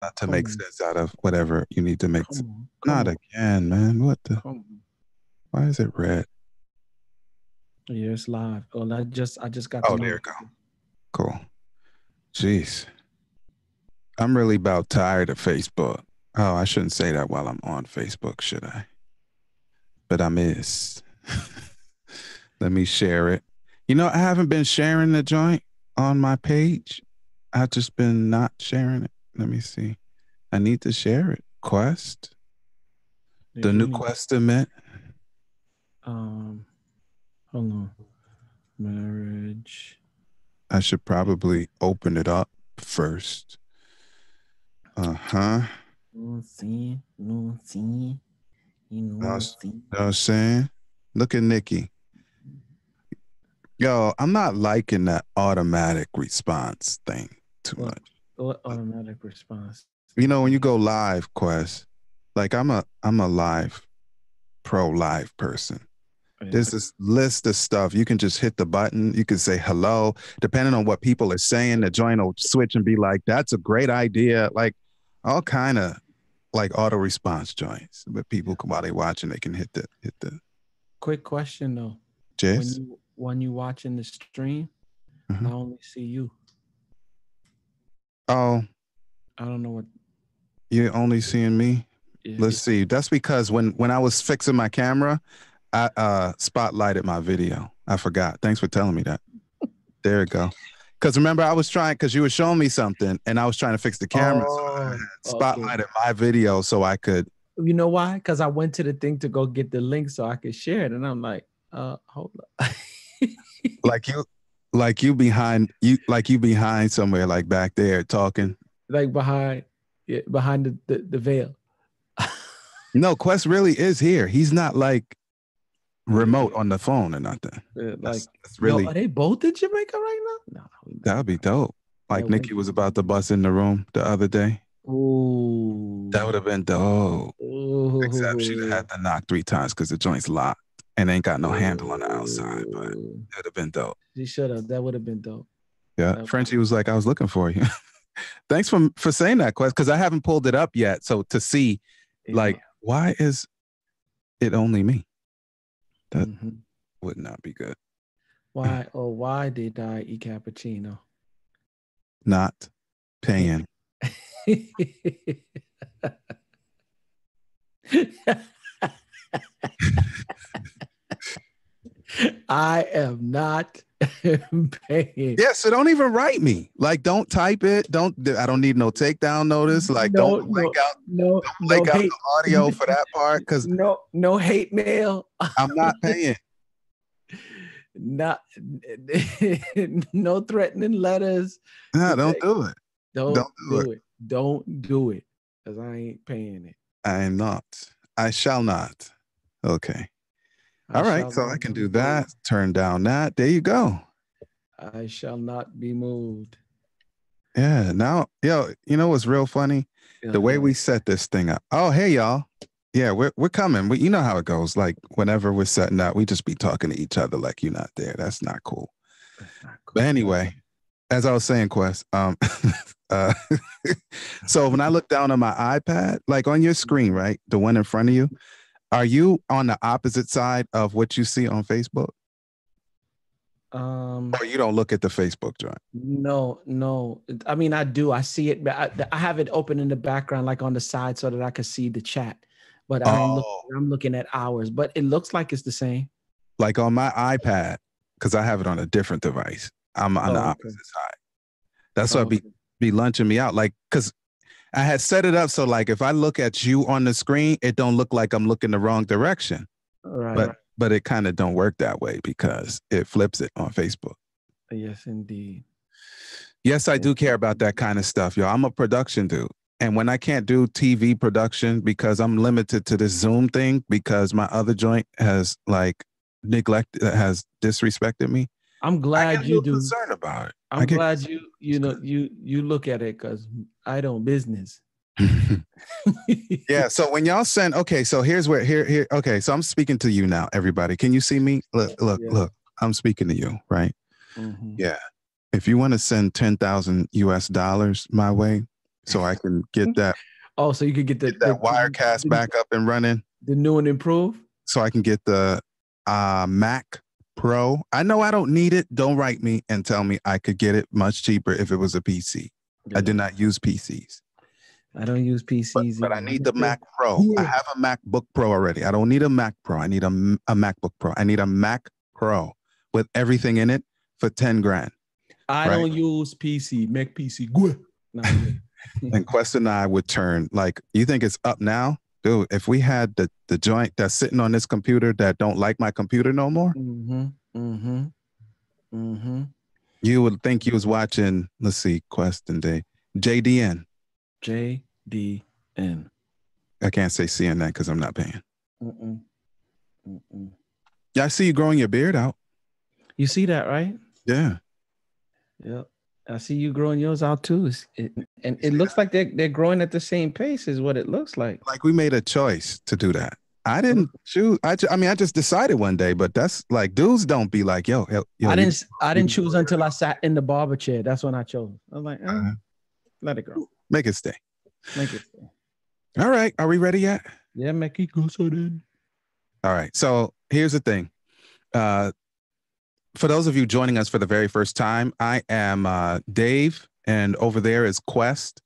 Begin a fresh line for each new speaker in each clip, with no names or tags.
Not to
Come
make
on.
sense out of whatever you need to make.
Come on. Come
Not
on.
again, man. What the?
Come on.
Why is it red?
Yeah, it's live. Oh, I just got the
Oh, there you go.
notification.
Cool. Jeez. I'm really about tired of Facebook. Oh, I shouldn't say that while I'm on Facebook, should I? But I miss. Let me share it. You know, I haven't been sharing the joint on my page. I've just been not sharing it. Let me see. I need to share it. Quest.
You
The
do
new
need.
Quest event.
Um, hold on. Marriage.
I should probably open it up first. Uh-huh.
No see. No see. You know
Know
see.
what I'm saying? Look at Nikki. Yo, I'm not liking that automatic response thing too
What?
much.
What automatic response?
You know, when you go live, Quest, like I'm a live pro live person.
Yeah.
There's this list of stuff. You can just hit the button. You can say hello. Depending on what people are saying, the joint will switch and be like, that's a great idea. Like all kind of like auto response joints. But people while they watching, they can hit the
Quick question though.
jizz.
When you watching the stream, I
Mhm.
only see you.
Oh,
I don't know what.
you're only seeing me?
Yeah.
Let's see. That's because when I was fixing my camera, I spotlighted my video. I forgot. Thanks for telling me that. There we go. Because remember, I was trying, because you were showing me something and I was trying to fix the camera. So I had
Oh, okay.
spotlighted my video so I could,
You know why? Because I went to the thing to go get the link so I could share it, and I'm like, hold up.
like you, like you behind somewhere, like back there talking.
Like behind, yeah, behind the veil.
No, Quest really is here. He's not like
Yeah,
remote on the phone or nothing.
like
That's
yo,
really,
are they both in Jamaica right now? No,
that would be dope.
that
Like
would.
Nikki was about to bust in the room the other day. That
Ooh,
would have been dope. Except she'd have
ooh,
had to knock 3 times because the joint's locked and ain't got no handle on the outside. But
ooh.
it would have been dope.
She should have. That would have been dope.
Yeah.
That
Frenchie was like, I was looking for you. Thanks for saying that, Quest, because I haven't pulled it up yet. So to see,
yeah.
like, why is it only me? That
Mm-hmm.
would not be good.
Why? Oh, why did I eat cappuccino?
Not paying.
I am not paying.
Yeah, so don't even write me. Like, don't type it. I don't need no takedown notice. Like, don't
No,
blank
no,
out,
no,
don't
no
blank out
hate.
the audio for that part because
No, no hate mail.
I'm not paying.
Not no threatening letters
No,
to
don't
take.
do it.
Don't
Don't do it.
do it. Don't do it. Because I ain't paying it.
I am not. I shall not. Okay.
I
All right.
shall
So I
not
can
be
do that.
moved.
Turn down that. There you go.
I shall not be moved.
Yeah. Now, yo, you know what's real funny? The way
Uh-huh.
we set this thing up. Oh, hey, y'all. Yeah, we're coming. You know how it goes. Like whenever we're setting up, we just be talking to each other like you're not there. That's not cool.
That's not
But
cool.
anyway, as I was saying, Quest, uh, so when I look down on my iPad, like on your screen, right, the one in front of you, are you on the opposite side of what you see on Facebook?
Um,
Or you don't look at the Facebook joint?
no, no. I mean, I do. I see it, but I have it open in the background, like on the side, so that I can see the chat. But I don't look.
Oh,
I'm looking at ours, but it looks like it's the same.
like on my iPad, because I have it on a different device. I'm on the
Oh, okay.
opposite side. That's why
Oh,
be lunching me out. Like, because I had set it up so like if I look at you on the screen, it don't look like I'm looking the wrong direction.
right.
But it kind of don't work that way because it flips it on Facebook.
Yes, indeed.
Yes, I do care about that kind of stuff, yo. I'm a production dude. And when I can't do TV production because I'm limited to this Zoom thing because my other joint has like has disrespected me,
I'm
I
glad
get a
you
little
do.
concerned about it. I
I'm
get
glad you look at it because I don't business.
Yeah, so when y'all send, okay, so here's where here okay, so I'm speaking to you now, everybody. Can you see me?
Yeah.
Look. I'm speaking to you, right?
Hmm.
Yeah. If you want to send 10,000 US dollars my way, so I can get that.
Oh, so you could get
that Wirecast back up and running.
The new and improved?
So I can get the Mac Pro. I know I don't need it. Don't write me and tell me I could get it much cheaper if it was a PC. Yeah. I do not use PCs.
I don't use PCs.
But I need the Mac Pro. Yeah. I have a MacBook Pro already. I don't need a Mac Pro. I need a MacBook Pro. I need a Mac Pro with everything in it for 10 grand.
I don't use PC. Mac PC. No,
and Quest and I would turn, like, you think it's up now? Dude, if we had the joint that's sitting on this computer that don't like my computer no more, you would think you was watching, let's see, Quest and Day. JDN.
JDN.
I can't say CNN because I'm not paying. Yeah, I see you growing your beard out.
You see that, right?
Yeah.
Yep. I see you growing yours out too. And it looks like they're growing at the same pace is what it looks like.
Like we made a choice to do that. I didn't choose. I just decided one day, but that's like, dudes don't be like, yo.
I didn't choose until I sat in the barber chair. That's when I chose. I was like, let it grow.
Make it stay.
Make it stay.
All right. Are we ready yet?
Yeah, make it go so then.
All right. So here's the thing. For those of you joining us for the very first time, I am Dave, and over there is Quest.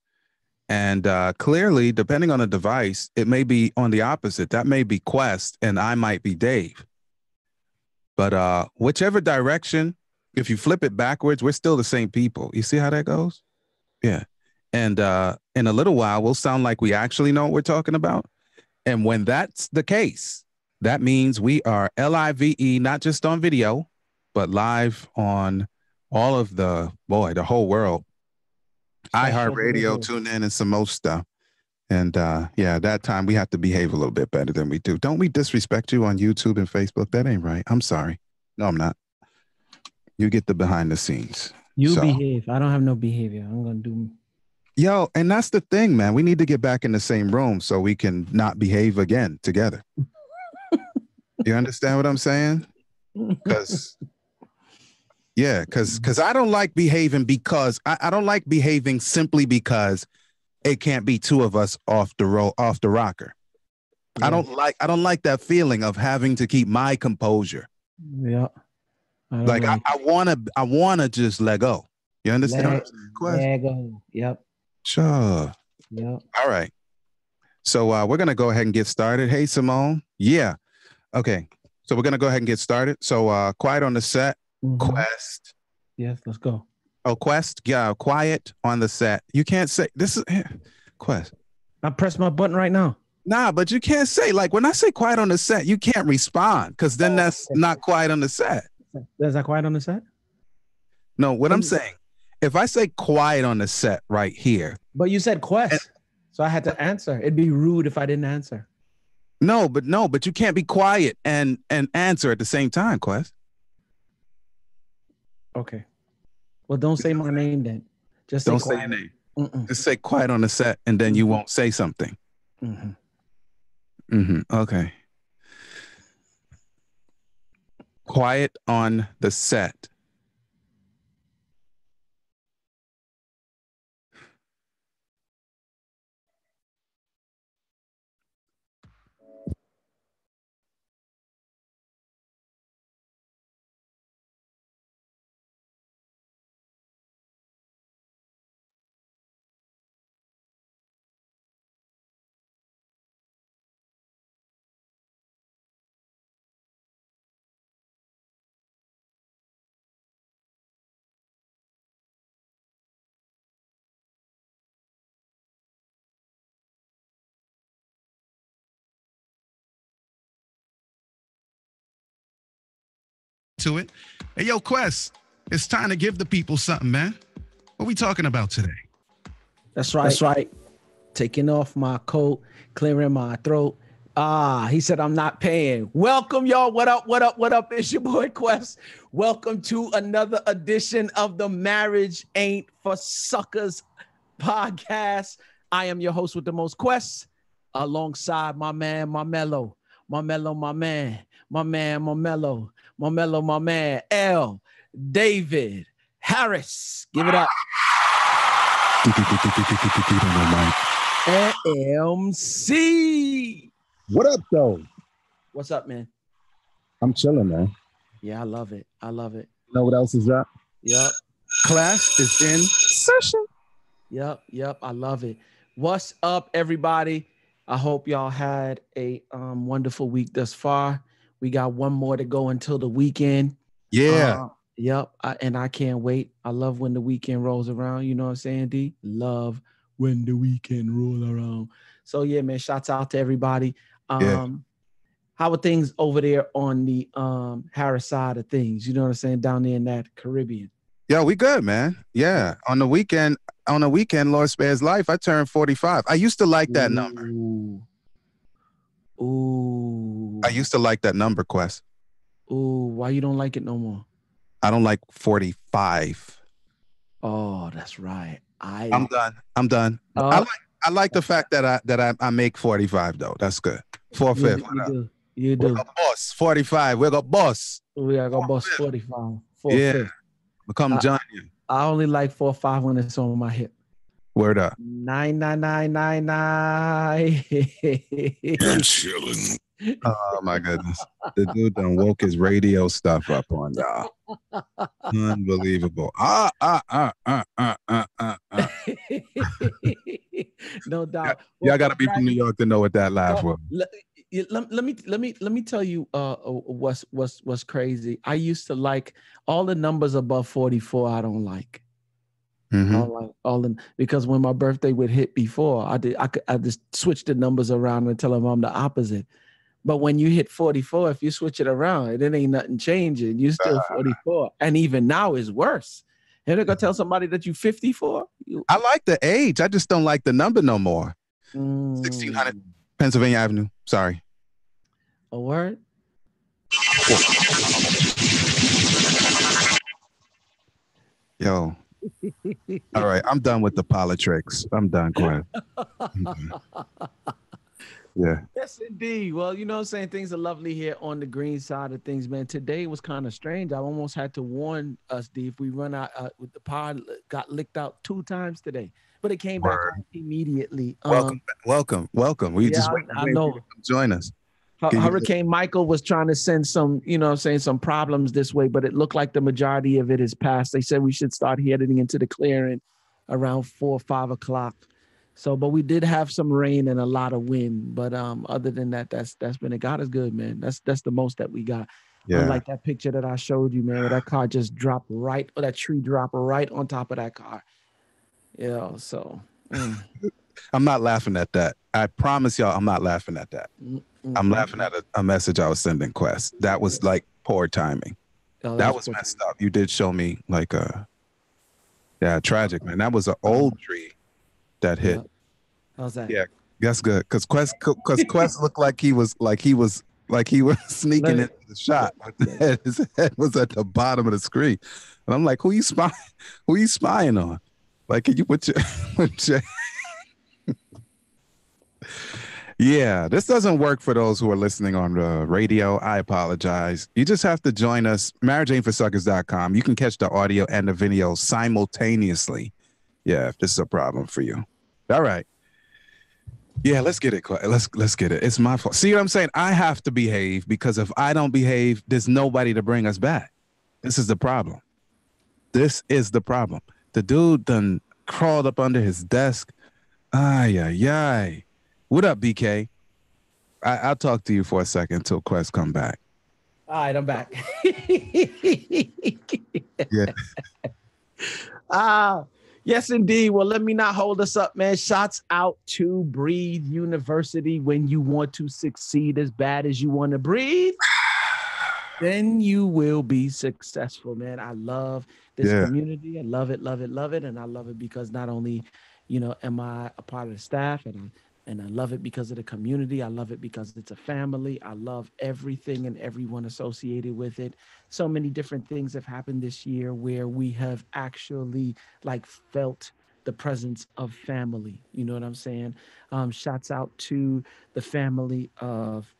And clearly, depending on the device, it may be on the opposite. That may be Quest, and I might be Dave. But whichever direction, if you flip it backwards, we're still the same people. You see how that goes? Yeah. And in a little while, we'll sound like we actually know what we're talking about. And when that's the case, that means we are live, not just on video, but live on all of the whole world. iHeartRadio, tune in, and some more stuff. And that time we have to behave a little bit better than we do. Don't we disrespect you on YouTube and Facebook? That ain't right. I'm sorry. No, I'm not. You get the behind the scenes.
You behave. I don't have no behavior. I'm going to do.
Yo, and that's the thing, man. We need to get back in the same room so we can not behave again together. You understand what I'm saying? Because I don't like behaving because I don't like behaving simply because it can't be two of us off the rocker. Yeah. I don't like that feeling of having to keep my composure.
Yeah.
I wanna just let go. You understand?
Let go. Yep.
Sure.
Yep.
All right. So we're gonna go ahead and get started. Hey, Simone. Yeah. Okay. So we're gonna go ahead and get started. So quiet on the set. Quest.
Yes, let's go.
Oh, Quest. Yeah, quiet on the set. You can't say this is Quest.
I press my button right now.
Nah, but you can't say, like, when I say quiet on the set, you can't respond because then that's not quiet on the set.
Is that quiet on the set?
No, what I'm saying, if I say quiet on the set right here.
But you said Quest, so I had to answer. It'd be rude if I didn't answer.
No, but you can't be quiet and answer at the same time, Quest.
Okay. Well, don't say my name then. Just
don't say your name. Just say quiet on the set, and then you won't say something. Okay. Quiet on the set. To it. Hey, yo, Quest, it's time to give the people something, man. What we talking about today?
That's right. That's right. Taking off my coat, clearing my throat. He said, I'm not paying. Welcome, y'all. What up? What up? What up? It's your boy Quest. Welcome to another edition of the Marriage Ain't for Suckers podcast. I am your host with the most, Quest, alongside my man, my mellow, my mellow, my man, my man, my mellow. My mellow, my man, L. David Harris. Give it up. MC.
What up, though?
What's up, man?
I'm chilling, man.
Yeah, I love it. I love it.
You know what else is up?
Yep.
Class is in session.
Yep. I love it. What's up, everybody? I hope y'all had a wonderful week thus far. We got one more to go until the weekend.
Yeah.
And I can't wait. I love when the weekend rolls around. You know what I'm saying, D? Love when the weekend rolls around. So yeah, man, shouts out to everybody.
Yeah.
How are things over there on the Harris side of things? You know what I'm saying? Down there in that Caribbean.
Yo, we good, man. Yeah. On the weekend, Lord spares life, I turned 45. I used to like that number.
Ooh.
I used to like that number, Quest.
Ooh, why you don't like it no more?
I don't like 45.
Oh, that's right.
I'm done. I like the fact that I make 45 though. That's good. 4/5.
You do.
We're a boss. 45. We're a boss.
We are gonna boss 45. 4/5.
Yeah. Become Johnny.
I only like 4/5 when it's on my hip.
Word up.
99999.
You're chilling.
Oh my goodness. The dude done woke his radio stuff up on y'all. Unbelievable.
No doubt.
Y'all gotta be from New York to know what that laugh was.
Let me tell you what's crazy. I used to like all the numbers above 44. I don't like.
Mm-hmm.
I don't like all them because when my birthday would hit before, I just switch the numbers around and tell them I'm the opposite. But when you hit 44, if you switch it around, it ain't nothing changing. You still 44, and even now is worse. You're not gonna tell somebody that you 54.
I like the age. I just don't like the number no more. 1600 Pennsylvania Avenue. Sorry.
A word?
Yo. All right. I'm done with the politics. I'm done, Quinn. Yeah.
Yes, indeed. Well, you know what I'm saying? Things are lovely here on the green side of things, man. Today was kind of strange. I almost had to warn us, D, if we run out with the pod, got licked out 2 times today. But it came back on immediately.
Welcome. We just
I know.
Join us.
Hurricane Michael was trying to send some, you know what I'm saying, some problems this way, but it looked like the majority of it is past. They said we should start heading into the clearing around 4 or 5 o'clock. So, but we did have some rain and a lot of wind. But other than that, that's been it. God is good, man. That's the most that we got.
Yeah.
Unlike that picture that I showed you, man, where that car just dropped right, or that tree dropped right on top of that car. Yeah. So
I'm not laughing at that. I promise y'all, I'm not laughing at that. I'm laughing at a message I was sending Quest. That was like poor timing. That was messed up. You did show me like tragic, man. That was an old tree that hit.
How's that?
Yeah, that's good. Because Quest looked like he was sneaking into the shot. His head was at the bottom of the screen, and I'm like, "Who you spying? Who you spying on? Like, can you put your Yeah, this doesn't work for those who are listening on the radio. I apologize. You just have to join us. MarriageAintForSuckers.com. You can catch the audio and the video simultaneously. Yeah, if this is a problem for you. All right. Yeah, let's get it. Let's get it. It's my fault. See what I'm saying? I have to behave because if I don't behave, there's nobody to bring us back. This is the problem. The dude done crawled up under his desk. Ay. What up, BK? I'll talk to you for a second until Quest come back.
All right, I'm back.
Yeah.
Yes, indeed. Well, let me not hold us up, man. Shots out to Breathe University. When you want to succeed as bad as you want to breathe, then you will be successful, man. I love this community. I love it. And I love it because not only, am I a part of the staff and I love it because of the community. I love it because it's a family. I love everything and everyone associated with it. So many different things have happened this year where we have actually felt the presence of family. You know what I'm saying? Shouts out to the family of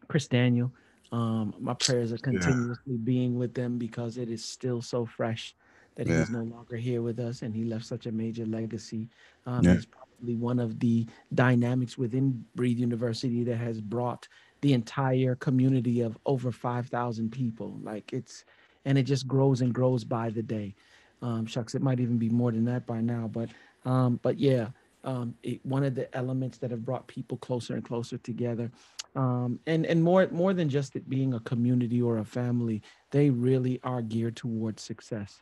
Chris Daniel. My prayers are continuously being with them because it is still so fresh that he
Yeah.
is no longer here with us, and he left such a major legacy.
Yeah.
He's probably one of the dynamics within Breathe University that has brought the entire community of over 5,000 people. And it just grows and grows by the day. Shucks, it might even be more than that by now, but yeah, one of the elements that have brought people closer and closer together, and more than just it being a community or a family, they really are geared towards success,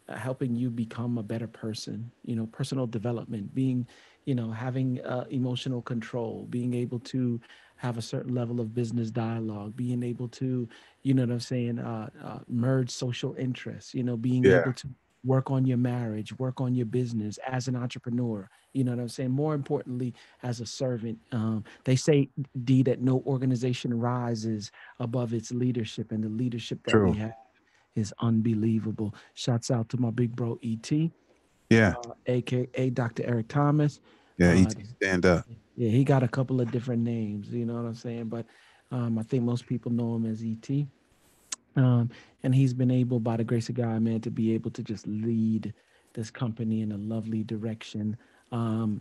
helping you become a better person. Personal development, being, having emotional control, being able to have a certain level of business dialogue, being able to, what I'm saying, merge social interests, being
Yeah.
able to work on your marriage, work on your business as an entrepreneur, you know what I'm saying? More importantly, as a servant. They say, D, that no organization rises above its leadership, and the leadership that we
True.
have is unbelievable. Shouts out to my big bro, E.T.,
Yeah.
aka Dr. Eric Thomas.
Yeah.
Uh,
ET stand up.
yeah, he got a couple of different names, you know what I'm saying? But I think most people know him as ET. Um, and he's been able, by the grace of God, man, to be able to just lead this company in a lovely direction. And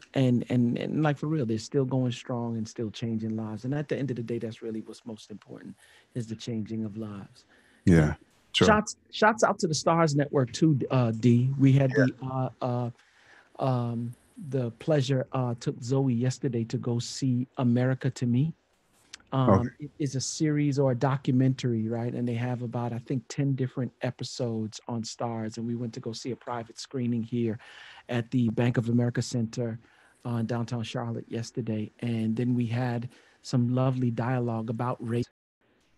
like, for real, they're still going strong and still changing lives. And at the end of the day, that's really what's most important, is the changing of lives.
Yeah. True.
Shots out to the Stars Network too, D. We had the pleasure, took Zoe yesterday to go see America to Me.
Okay.
It is a series or a documentary, right? And they have about, I think, 10 different episodes on Stars. And we went to go see a private screening here at the Bank of America Center in downtown Charlotte yesterday. And then we had some lovely dialogue about race,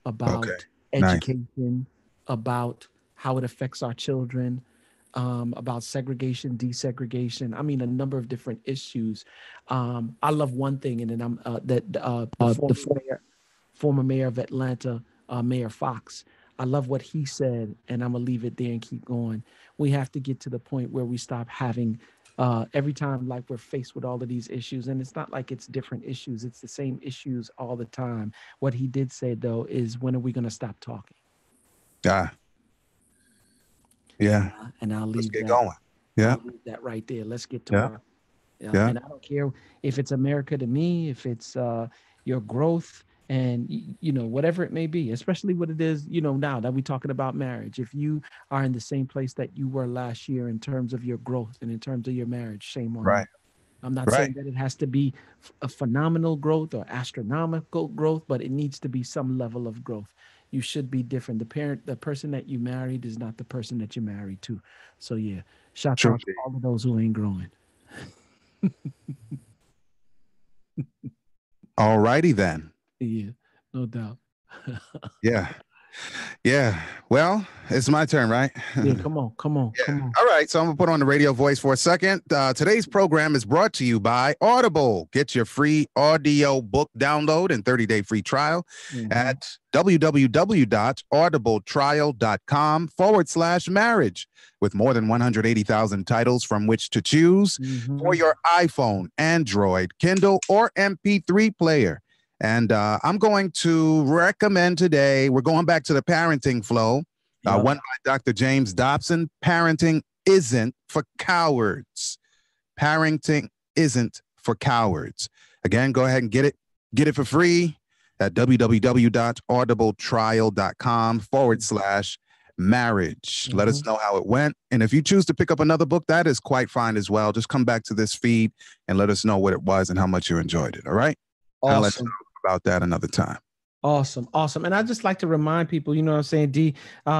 Okay.
about
Nice.
education, about how it affects our children, about segregation, desegregation. I mean, a number of different issues. I love one thing, and then the former mayor of Atlanta, Mayor Fox. I love what he said, and I'm gonna leave it there and keep going. We have to get to the point where we stop having, every time, like, we're faced with all of these issues, and it's not like it's different issues; it's the same issues all the time. What he did say, though, is, when are we gonna stop talking?
Ah. Yeah.
And I'll
Let's
leave
get
that.
going. Yeah.
I'll leave that right there. Let's get to
Yeah.
work. Yeah.
Yeah.
And I don't care if it's America to Me, if it's your growth, and whatever it may be, especially what it is, now that we're talking about marriage. If you are in the same place that you were last year in terms of your growth and in terms of your marriage, shame on you.
Right.
I'm not
Right.
saying that it has to be a phenomenal growth or astronomical growth, but it needs to be some level of growth. You should be different. The person that you married is not the person that you're married to. So yeah, shouts
True.
out to all of those who ain't growing.
All righty then.
Yeah, no doubt.
Yeah. Yeah. Well, it's my turn, right?
Yeah, come on.
Yeah. All right. So I'm going to put on the radio voice for a second. Today's program is brought to you by Audible. Get your free audio book download and 30-day free trial at www.audibletrial.com/marriage, with more than 180,000 titles from which to choose for your iPhone, Android, Kindle, or MP3 player. And I'm going to recommend today, we're going back to the parenting flow. One by Dr. James Dobson. Parenting isn't for cowards. Parenting isn't for cowards. Again, go ahead and get it. Get it for free at www.audibletrial.com/marriage. Let us know how it went. And if you choose to pick up another book, that is quite fine as well. Just come back to this feed and let us know what it was and how much you enjoyed it. All right?
Awesome.
I'll let you know about that another time.
Awesome. And I just like to remind people, you know what I'm saying, D,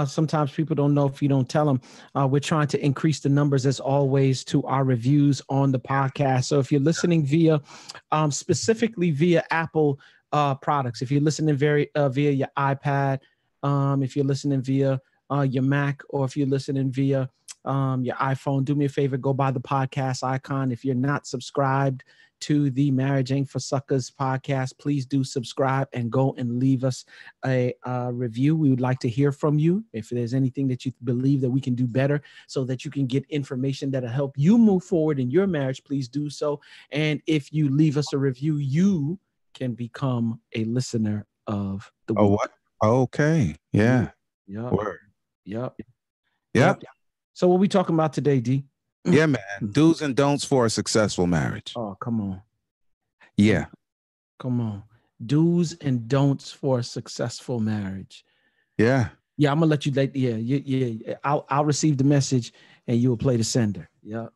sometimes people don't know if you don't tell them. We're trying to increase the numbers, as always, to our reviews on the podcast. So if you're listening via, specifically via Apple products, if you're listening via your iPad, if you're listening via your Mac, or if you're listening via your iPhone, do me a favor, go by the podcast icon. If you're not subscribed to the Marriage Ain't for Suckers podcast, please do subscribe and go and leave us a review. We would like to hear from you. If there's anything that you believe that we can do better so that you can get information that'll help you move forward in your marriage, please do so. And if you leave us a review, you can become a listener of the week.
Oh, what? Okay. Yeah.
Yep.
Word.
Yep.
Yep.
So what we talking about today, D?
Yeah, man. Do's and don'ts for a successful marriage.
Oh, come on.
Yeah.
Come on. Do's and don'ts for a successful marriage.
Yeah.
Yeah, I'm gonna let you yeah. I'll receive the message and you will play the sender. Yeah.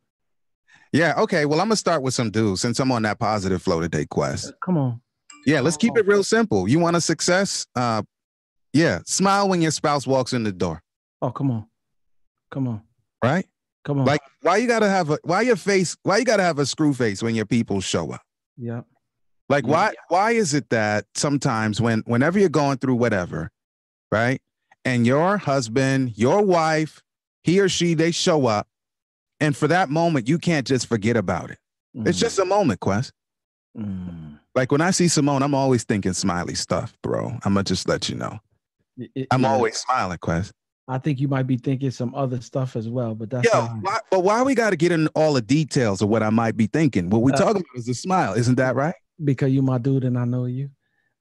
Yeah. Okay. Well, I'm gonna start with some do's since I'm on that positive flow today, Quest.
Come on.
Yeah, let's keep it real simple. You want a success? Yeah. Smile when your spouse walks in the door.
Oh, come on. Come on.
Right?
Come on.
Like, why you gotta have a screw face when your people show up?
Yeah.
Like, why is it that sometimes whenever you're going through whatever, right? And your husband, your wife, he or she, they show up. And for that moment, you can't just forget about it. It's just a moment, Quest. Like when I see Simone, I'm always thinking smiley stuff, bro. I'm going to just let you know. I'm always smiling, Quest.
I think you might be thinking some other stuff as well, but that's
why we got to get in all the details of what I might be thinking? What we talking about is a smile. Isn't that right?
Because you my dude and I know you.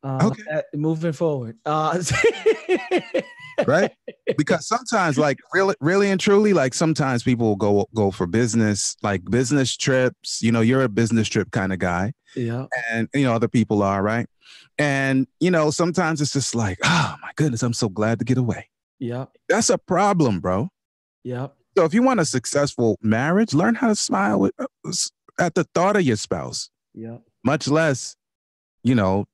Okay. Moving forward.
Right? Because sometimes, like really and truly, like sometimes people will go for business, like business trips. You know, you're a business trip kind of guy.
Yeah.
And, you know, other people are, right? And, you know, sometimes it's just like, oh, my goodness, I'm so glad to get away.
Yeah.
That's a problem, bro.
Yeah.
So if you want a successful marriage, learn how to smile at the thought of your spouse.
Yeah.
Much less, you know,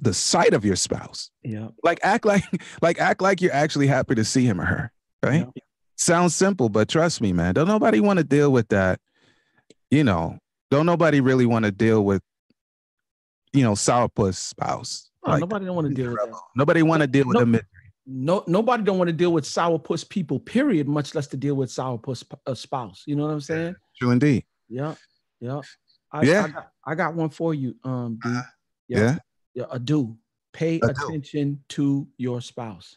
the sight of your spouse.
Yeah.
Like act like you're actually happy to see him or her. Right? Yeah. Sounds simple, but trust me, man. Don't nobody want to deal with that. You know, don't nobody really want to deal with, you know, sourpuss spouse.
Oh, like, nobody don't want to deal with that.
Nobody want to deal with the misery.
Nobody don't want to deal with sourpuss people, period, much less to deal with sourpuss spouse. You know what I'm saying?
True indeed.
Yeah. Yeah. I got one for you, D.
Yeah.
A do. Pay attention to your spouse.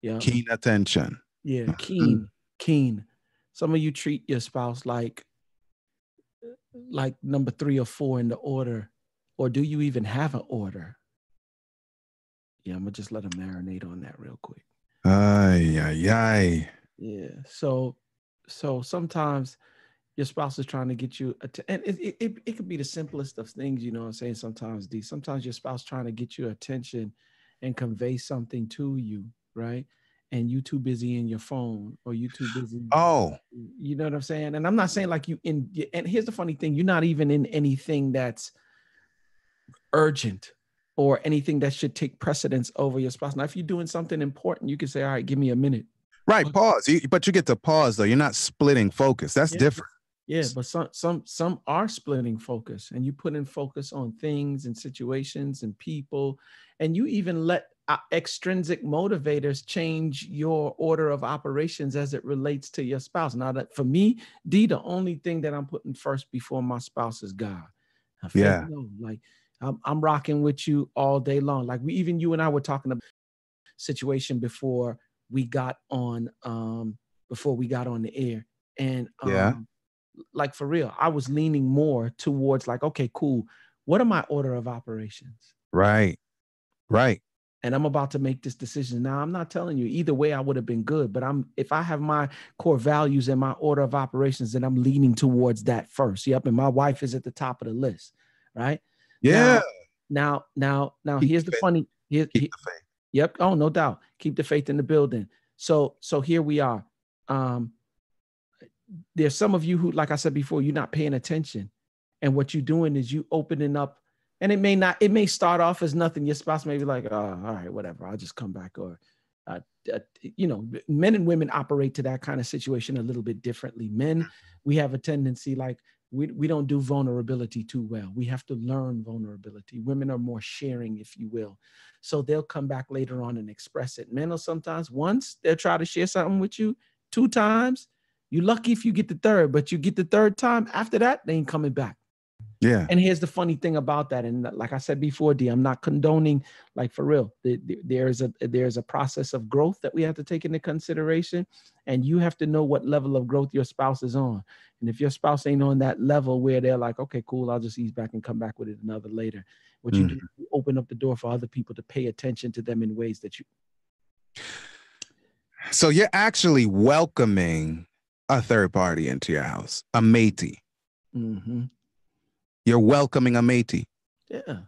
Yeah.
Keen attention.
Yeah. Keen. Some of you treat your spouse like number 3 or 4 in the order, or do you even have an order? Yeah, I'm gonna just let them marinate on that real quick.
Ay.
Yeah. So sometimes your spouse is trying to get you, and it could be the simplest of things, you know what I'm saying? Sometimes, D, sometimes your spouse trying to get your attention and convey something to you, right? And you too busy in your phone, or you too busy.
Oh.
You know what I'm saying? And I'm not saying like and here's the funny thing, you're not even in anything that's urgent or anything that should take precedence over your spouse. Now, if you're doing something important, you can say, all right, give me a minute.
Right, pause. But you get to pause, though. You're not splitting focus. That's different.
Yeah, but some are splitting focus, and you put in focus on things and situations and people, and you even let extrinsic motivators change your order of operations as it relates to your spouse. Now, that for me, D, the only thing that I'm putting first before my spouse is God.
Yeah.
Like I'm rocking with you all day long. Like you and I were talking about situation before we got on the air, and like for real, I was leaning more towards like, okay, cool. What are my order of operations?
Right.
And I'm about to make this decision. Now, I'm not telling you either way I would have been good, but if I have my core values and my order of operations, then I'm leaning towards that first. Yep. And my wife is at the top of the list. Right.
Yeah.
Now, here's the funny. Keep the faith. Yep. Oh, no doubt. Keep the faith in the building. So here we are. There's some of you who, like I said before, you're not paying attention. And what you're doing is you opening up, and it may start off as nothing. Your spouse may be like, oh, all right, whatever, I'll just come back. Or, men and women operate to that kind of situation a little bit differently. Men, we have a tendency, like we don't do vulnerability too well. We have to learn vulnerability. Women are more sharing, if you will. So they'll come back later on and express it. Men will sometimes, once they'll try to share something with you 2 times. You're lucky if you get the 3rd, but you get the 3rd time. After that, they ain't coming back.
Yeah.
And here's the funny thing about that. And like I said before, D, I'm not condoning, like for real, there's a process of growth that we have to take into consideration. And you have to know what level of growth your spouse is on. And if your spouse ain't on that level where they're like, okay, cool, I'll just ease back and come back with it another later. What you do, you open up the door for other people to pay attention to them in ways that you.
So you're actually welcoming a third party into your house, a matey.
Mm-hmm.
You're welcoming a matey.
Yeah.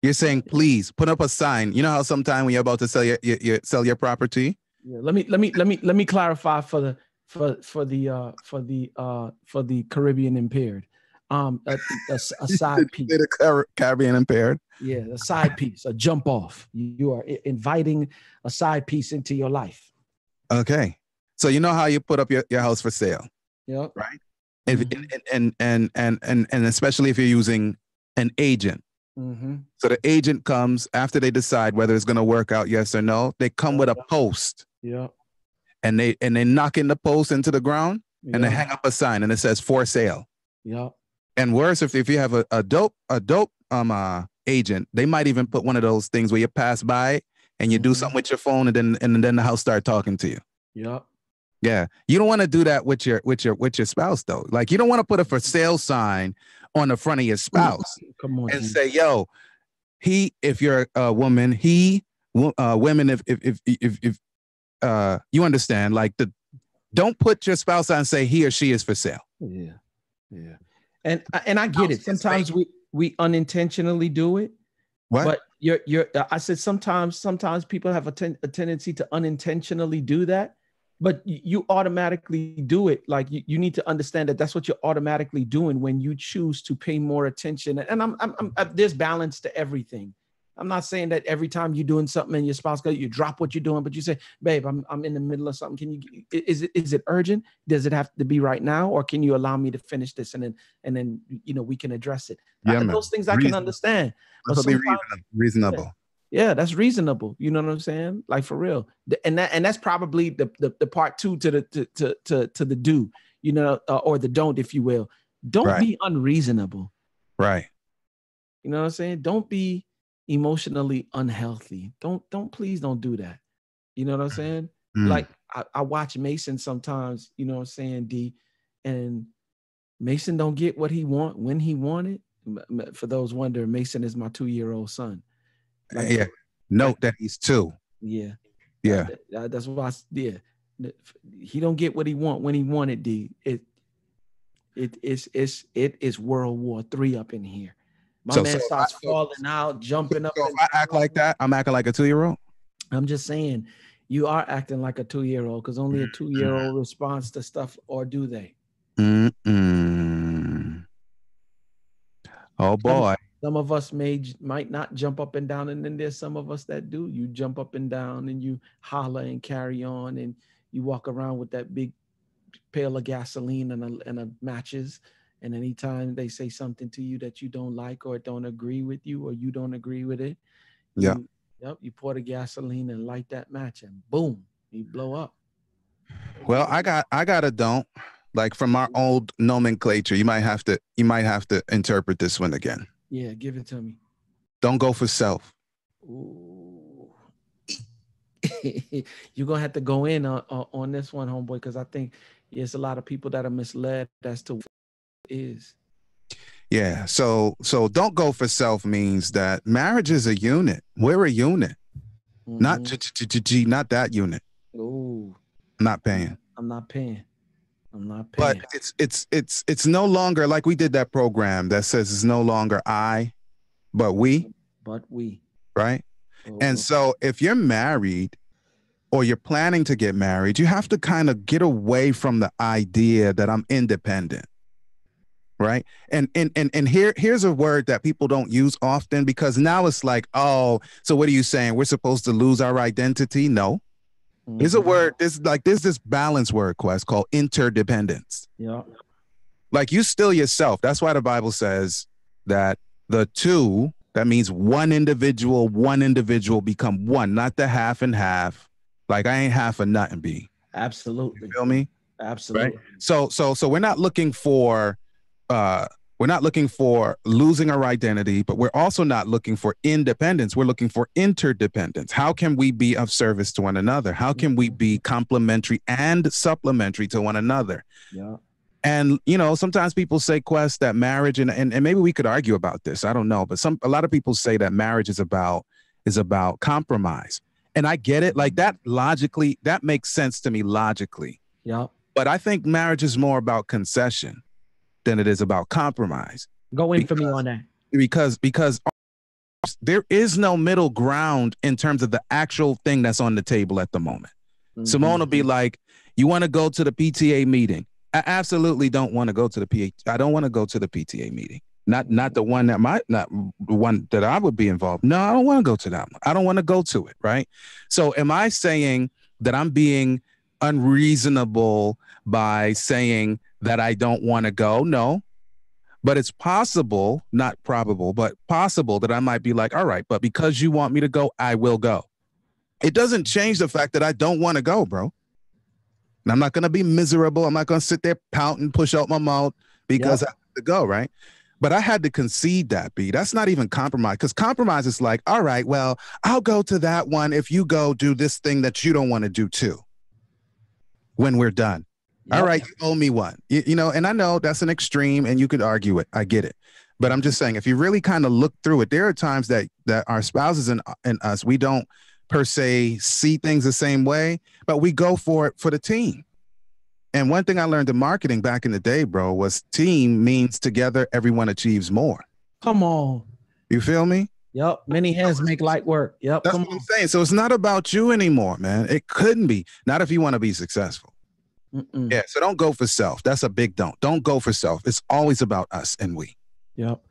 You're saying, please put up a sign. You know how sometime when you're about to sell sell your property.
Yeah. Let me clarify for the Caribbean impaired. A side piece.
The Caribbean impaired.
Yeah, a side piece, a jump off. You are inviting a side piece into your life.
Okay. So you know how you put up your house for sale.
Yeah.
Right. And especially if you're using an agent.
Mm-hmm.
So the agent comes after they decide whether it's going to work out, yes or no. They come with a post.
Yeah.
And they knock in the post into the ground and they hang up a sign and it says for sale.
Yeah.
And worse, if you have a dope agent, they might even put one of those things where you pass by and you do something with your phone and then the house start talking to you.
Yeah.
Yeah. You don't want to do that with your spouse though. Like you don't want to put a for sale sign on the front of your spouse.
Come on,
and say, yo, if you're a woman, women, if you understand, like don't put your spouse on and say he or she is for sale.
Yeah. Yeah. And I get it. Sometimes we unintentionally do it.
What?
But I said sometimes people have a tendency to unintentionally do that, but you automatically do it. Like you need to understand that that's what you're automatically doing when you choose to pay more attention. And I'm there's balance to everything. I'm not saying that every time you're doing something and your spouse goes, you drop what you're doing, but you say, babe, I'm in the middle of something. Can you, is it urgent? Does it have to be right now? Or can you allow me to finish this? And then, we can address it.
Yeah,
those things I can understand.
That's reasonable.
Yeah, that's reasonable. You know what I'm saying? Like for real. And that's probably the part two to the do, or the don't, if you will. Don't be unreasonable.
Right.
You know what I'm saying? Don't be emotionally unhealthy. Please don't do that. You know what I'm saying? Like I watch Mason sometimes, you know what I'm saying, D, and Mason don't get what he want when he wanted. For those wondering, Mason is my 2-year-old son.
Like, note that he's 2.
Yeah.
Yeah.
That's why he don't get what he want when he wanted, D. It is World War III up in here. My man starts falling out, jumping up.
So if I act like that, I'm acting like a 2-year-old?
I'm just saying, you are acting like a 2-year-old because only a 2-year-old responds to stuff, or do they?
Oh, boy.
Some of us might not jump up and down, and then there's some of us that do. You jump up and down and you holler and carry on, and you walk around with that big pail of gasoline and a matches. And anytime they say something to you that you don't like or don't agree with you or you don't agree with it, you pour the gasoline and light that match and boom, you blow up.
Well, I got a don't. Like from our old nomenclature, you might have to interpret this one again.
Yeah, give it to me.
Don't go for self.
Ooh. You're gonna have to go in on this one, homeboy, because I think there's a lot of people that are misled as to what it is.
Yeah. So don't go for self means that marriage is a unit. We're a unit. Not not that unit.
Ooh.
I'm not paying. But it's no longer like we did that program that says it's no longer I, but we. Right. Oh. And so if you're married or you're planning to get married, you have to kind of get away from the idea that I'm independent. Right. And here's a word that people don't use often, because now it's like, oh, so what are you saying? We're supposed to lose our identity? No. There's a word, there's this balance word, Quest, called interdependence.
Yeah.
Like you still yourself. That's why the Bible says that the two, that means one individual become one, not the half and half. Like I ain't half or nothing, B.
Absolutely.
You feel me?
Absolutely.
Right? So we're not looking for losing our identity, but we're also not looking for independence. We're looking for interdependence. How can we be of service to one another? How can we be complementary and supplementary to one another?
Yeah.
And, sometimes people say, Quest, that marriage, and maybe we could argue about this. I don't know. But a lot of people say that marriage is about compromise. And I get it. Like that logically, that makes sense to me logically.
Yeah.
But I think marriage is more about concession than it is about compromise.
Go in for me on that.
Because there is no middle ground in terms of the actual thing that's on the table at the moment. Simone will be like, you want to go to the PTA meeting? I absolutely don't want to go to the I don't want to go to the PTA meeting. Not the one that not the one that I would be involved. No, I don't want to go to that one. I don't want to go to it. Right. So am I saying that I'm being unreasonable by saying that I don't want to go? No. But it's possible, not probable, but possible that I might be like, all right, but because you want me to go, I will go. It doesn't change the fact that I don't want to go, bro. And I'm not going to be miserable. I'm not going to sit there pouting, push out my mouth because I have to go, right? But I had to concede that, B. That's not even compromise, because compromise is like, all right, well, I'll go to that one if you go do this thing that you don't want to do too when we're done. Yep. All right, you owe me one. You know, and I know that's an extreme and you could argue it. I get it. But I'm just saying, if you really kind of look through it, there are times that our spouses and us, we don't per se see things the same way, but we go for it for the team. And one thing I learned in marketing back in the day, bro, was team means together, everyone achieves more.
Come on.
You feel me?
Yep. Many hands make light work. Yep.
That's what I'm saying. So it's not about you anymore, man. It couldn't be. Not if you want to be successful. Yeah, so don't go for self. That's a big don't. Don't go for self. It's always about us and we.
Yep.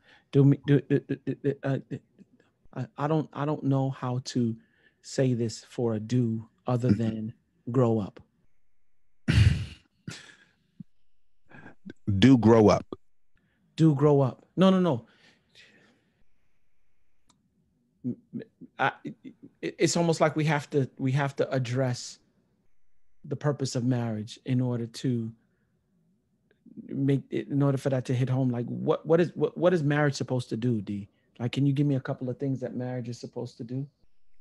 I don't know how to say this for a do other than grow up.
Do grow up.
Do grow up. No. It's almost like we have to address the purpose of marriage in order to make it, in order for that to hit home. Like what is marriage supposed to do, D? Like, can you give me a couple of things that marriage is supposed to do?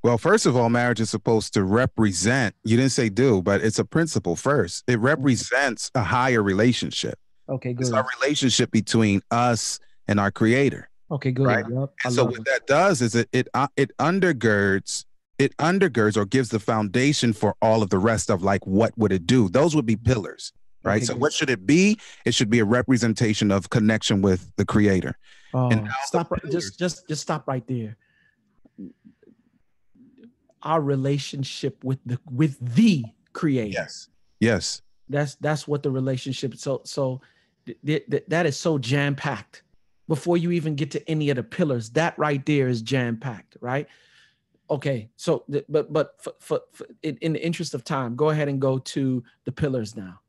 Well, first of all, marriage is supposed to represent, you didn't say do, but it's a principle first. It represents a higher relationship.
Okay, good.
It's a relationship between us and our creator.
Okay, good.
Right?
Yep,
and so what that does is it undergirds or gives the foundation for all of the rest of, like, what would it do? Those would be pillars, right? Okay, so what should it be? It should be a representation of connection with the creator.
And stop. Just stop right there. Our relationship with the creator.
Yes.
That's what the relationship. So that is so jam packed. Before you even get to any of the pillars, that right there is jam packed, right? Okay, so but for in the interest of time, go ahead and go to the pillars now.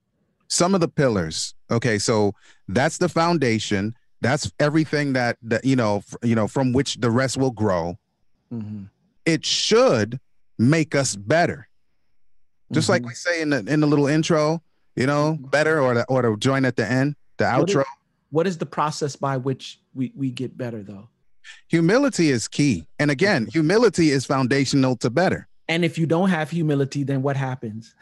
Some of the pillars. Okay, so that's the foundation. That's everything that you know from which the rest will grow. Mm-hmm. It should make us better, just like we say in the little intro. You know, better, or the join at the end, the outro.
What is the process by which we get better, though?
Humility is key. And again, humility is foundational to better.
And if you don't have humility, then what happens?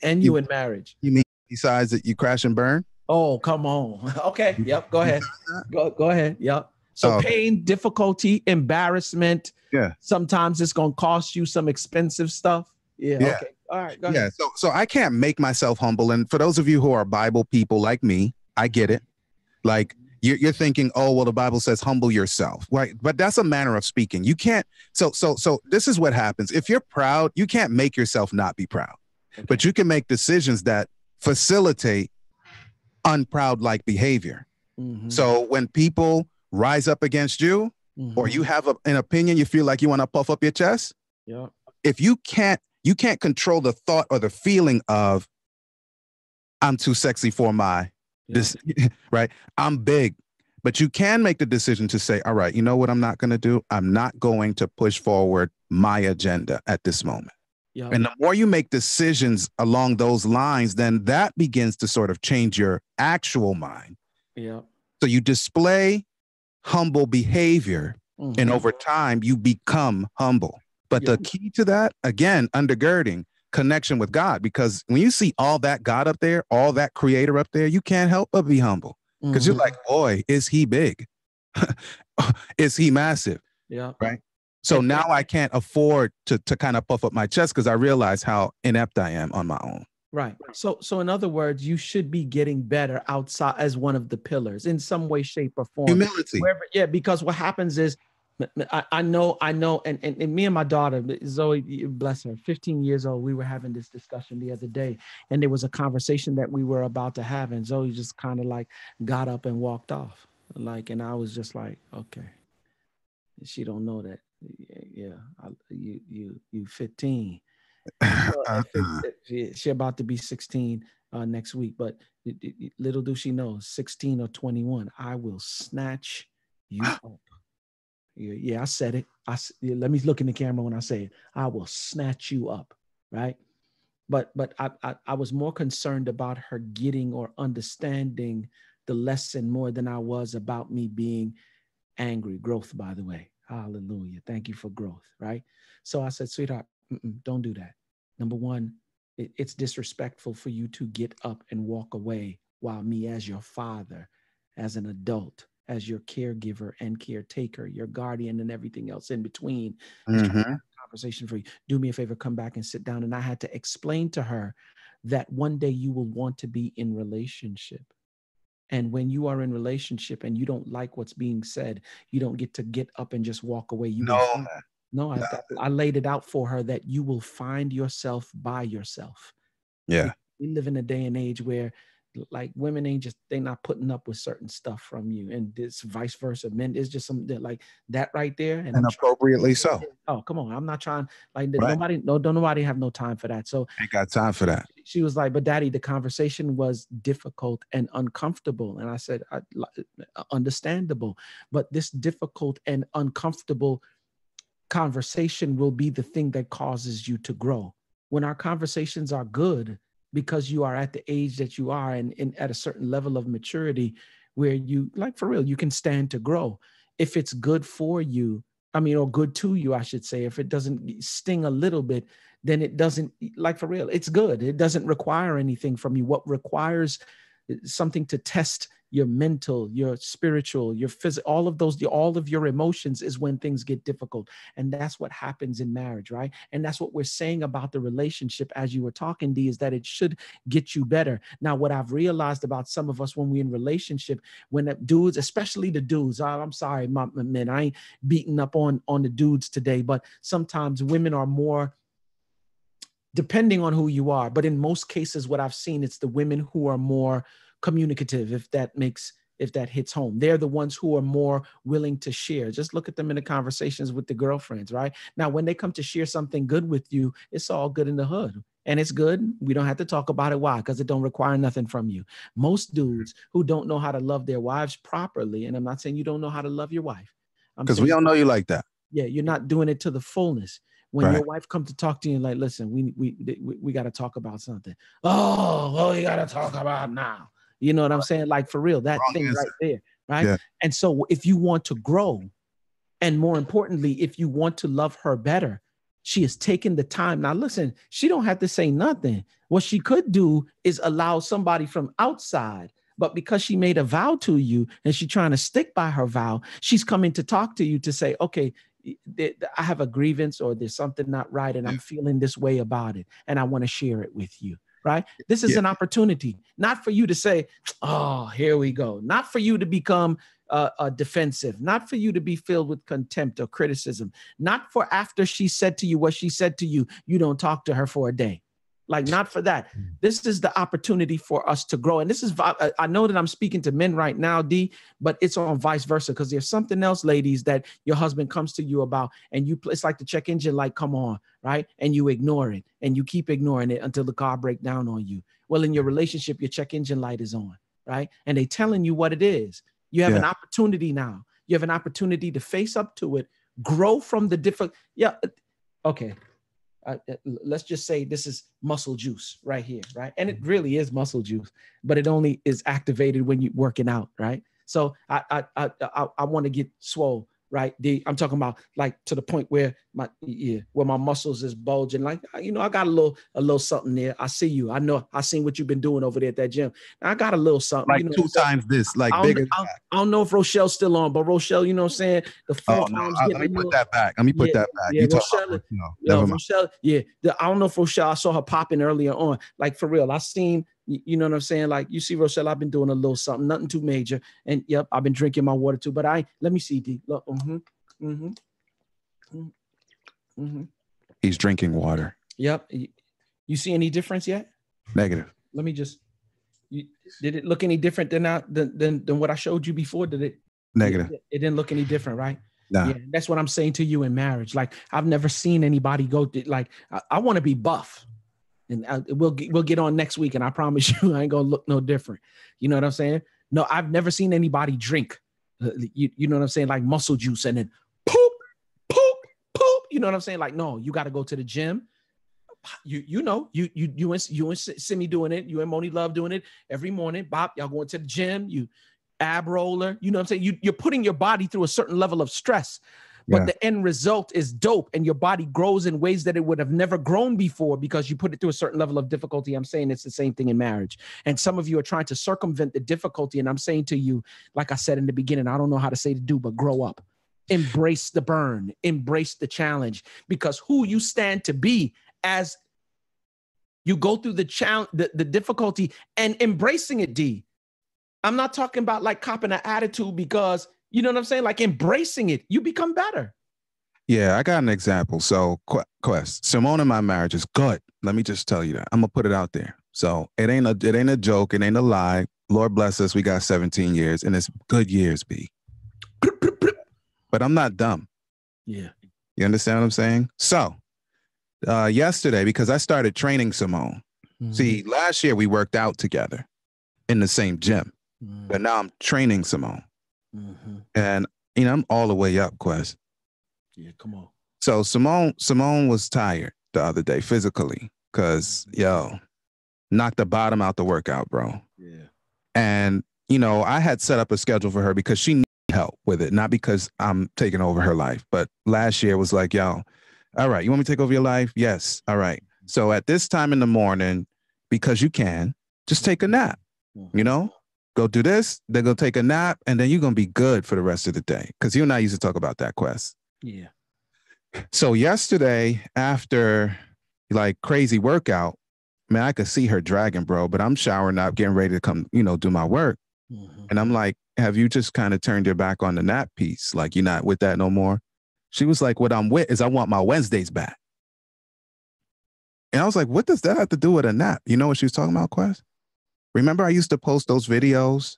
And you in marriage.
You mean besides that you crash and burn?
Oh, come on. Okay. Yep. Go ahead. Go ahead. Yep. So pain, difficulty, embarrassment.
Yeah.
Sometimes it's going to cost you some expensive stuff. Yeah. Okay. All right. Go ahead.
Yeah. So I can't make myself humble. And for those of you who are Bible people like me, I get it. Like, you're thinking, oh, well, the Bible says humble yourself, right? But that's a manner of speaking. You can't. So this is what happens. If you're proud, you can't make yourself not be proud, but you can make decisions that facilitate unproud-like behavior. Mm-hmm. So when people rise up against you, or you have an opinion, you feel like you want to puff up your chest.
Yeah.
If you can't control the thought or the feeling of, I'm too sexy for my this, right? I'm big, but you can make the decision to say, all right, you know what I'm not going to do? I'm not going to push forward my agenda at this moment. Yep. And the more you make decisions along those lines, then that begins to sort of change your actual mind.
Yeah.
So you display humble behavior, and over time you become humble. But the key to that, again, undergirding connection with God, because when you see all that God up there, all that creator up there, you can't help but be humble, because you're like, boy, is he big? Is he massive?
Yeah.
Right. So now I can't afford to kind of puff up my chest because I realize how inept I am on my own.
Right. So in other words, you should be getting better outside as one of the pillars in some way, shape, or form.
Humility.
Yeah, because what happens is I know, and me and my daughter, Zoe, bless her, 15 years old, we were having this discussion the other day, and there was a conversation that we were about to have, and Zoe just kind of like got up and walked off. And I was just like, okay, she don't know that. Yeah, you 15. She about to be 16 next week, but little do she know, 16 or 21, I will snatch you up. Yeah, I said it. Let me look in the camera when I say it. I will snatch you up, right? But I was more concerned about her getting or understanding the lesson more than I was about me being angry. Growth, by the way. Hallelujah. Thank you for growth, right? So I said, sweetheart, don't do that. Number one, it's disrespectful for you to get up and walk away while me as your father, as an adult, as your caregiver and caretaker, your guardian and everything else in between, is trying to have a conversation for you. Do me a favor, come back and sit down. And I had to explain to her that one day you will want to be in relationship. And when you are in relationship and you don't like what's being said, you don't get to get up and just walk away. I laid it out for her that you will find yourself by yourself.
Yeah.
We live in a day and age where like women they're not putting up with certain stuff from you, and this vice versa. Men, it's just something like that right there, and
appropriately so.
Oh, come on! I'm not trying like
right.
Nobody have no time for that. So
ain't got time for that.
She was like, "But Daddy, the conversation was difficult and uncomfortable," and I said, "Understandable, but this difficult and uncomfortable conversation will be the thing that causes you to grow. When our conversations are good, because you are at the age that you are and at a certain level of maturity where you, like for real, you can stand to grow. If it's good for you, or good to you, I should say, if it doesn't sting a little bit, then it doesn't, like for real, it's good. It doesn't require anything from you. What requires something to test your mental, your spiritual, your physical, all of your emotions is when things get difficult. And that's what happens in marriage, right? And that's what we're saying about the relationship as you were talking, D, is that it should get you better. Now, what I've realized about some of us when we're in relationship, when the dudes, especially the dudes, I'm sorry, my men, I ain't beating up on the dudes today, but sometimes women are more, depending on who you are, but in most cases, what I've seen, it's the women who are more communicative, if that hits home. They're the ones who are more willing to share. Just look at them in the conversations with the girlfriends, right? Now, when they come to share something good with you, it's all good in the hood. And it's good. We don't have to talk about it. Why? Because it don't require nothing from you. Most dudes who don't know how to love their wives properly, and I'm not saying you don't know how to love your wife.
Because we don't know you like that.
Yeah, you're not doing it to the fullness. When your wife comes to talk to you, like, listen, we got to talk about something. Oh, well, you got to talk about now. You know what I'm saying? Like, for real, that thing right there, right? Yeah. And so if you want to grow, and more importantly, if you want to love her better, she has taken the time. Now, listen, she don't have to say nothing. What she could do is allow somebody from outside, but because she made a vow to you and she's trying to stick by her vow, she's coming to talk to you to say, okay, I have a grievance or there's something not right and I'm feeling this way about it and I want to share it with you, right? This is an opportunity, not for you to say, oh, here we go. Not for you to become defensive, not for you to be filled with contempt or criticism, not for after she said to you what she said to you, you don't talk to her for a day. Like, not for that. This is the opportunity for us to grow. And this is, I know that I'm speaking to men right now, D, but it's on vice versa. Because there's something else, ladies, that your husband comes to you about and it's like the check engine light, come on, right? And you ignore it and you keep ignoring it until the car breaks down on you. Well, in your relationship, your check engine light is on, right? And they telling you what it is. You have an opportunity now. You have an opportunity to face up to it, grow from the different, okay. Let's just say this is muscle juice right here, right? And it really is muscle juice, but it only is activated when you're working out, right? So I want to get swole. right? I'm talking about like to the point where where my muscles is bulging. Like, I got a little something there. I see you. I know. I seen what you've been doing over there at that gym. I got a little something.
Like two times this, like bigger.
I don't know if Rochelle's still on, but Rochelle, you know what I'm saying? The forearms
let me put that back. Let me put that back.
Yeah,
you
Rochelle.
Talk about Never mind.
Rochelle. Yeah, I don't know if Rochelle. I saw her popping earlier on. Like for real, I seen. You know what I'm saying? Like you see, Rochelle, I've been doing a little something, nothing too major. And yep, I've been drinking my water too. But let me see, D. Look,
He's drinking water.
Yep. You see any difference yet?
Negative.
Let me just. Did it look any different than what I showed you before? Did it?
Negative.
It didn't look any different, right?
Nah.
Yeah, that's what I'm saying to you in marriage. Like I've never seen anybody go like I want to be buff. And we'll get on next week, and I promise you, I ain't gonna look no different. You know what I'm saying? No, I've never seen anybody drink. You know what I'm saying? Like muscle juice, and then poop, poop, poop. You know what I'm saying? Like no, you got to go to the gym. You and Simi doing it. You and Moni Love doing it every morning. Bob, y'all going to the gym. You ab roller. You know what I'm saying? You're putting your body through a certain level of stress. But the end result is dope, and your body grows in ways that it would have never grown before because you put it through a certain level of difficulty. I'm saying it's the same thing in marriage. And some of you are trying to circumvent the difficulty. And I'm saying to you, like I said in the beginning, I don't know how to say to do, but grow up. Embrace the burn. Embrace the challenge. Because who you stand to be as you go through the challenge, the difficulty, and embracing it, D. I'm not talking about like copping an attitude because you know what I'm saying? Like embracing it, you become better.
Yeah, I got an example. So, Quest, Simone in my marriage is good. Let me just tell you that. I'm gonna put it out there. So it ain't a joke. It ain't a lie. Lord bless us. We got 17 years, and it's good years, B. But I'm not dumb.
Yeah.
You understand what I'm saying? So yesterday, because I started training Simone. Mm-hmm. See, last year we worked out together in the same gym, but now I'm training Simone. Mm-hmm. And I'm all the way up, Quest.
Yeah, come on.
So Simone was tired the other day physically because knocked the bottom out the workout, bro.
Yeah.
And I had set up a schedule for her because she needed help with it, not because I'm taking over her life. But last year was like, all right, you want me to take over your life? Yes. All right. So at this time in the morning, because you can, just take a nap. Mm-hmm. Go do this, then go take a nap, and then you're going to be good for the rest of the day. Because you and I used to talk about that, Quest.
Yeah.
So yesterday, after like crazy workout, man, I could see her dragging, bro, but I'm showering up, getting ready to come, do my work. Mm-hmm. And I'm like, have you just kind of turned your back on the nap piece? Like, you're not with that no more? She was like, what I'm with is I want my Wednesdays back. And I was like, what does that have to do with a nap? You know what she was talking about, Quest? Remember I used to post those videos,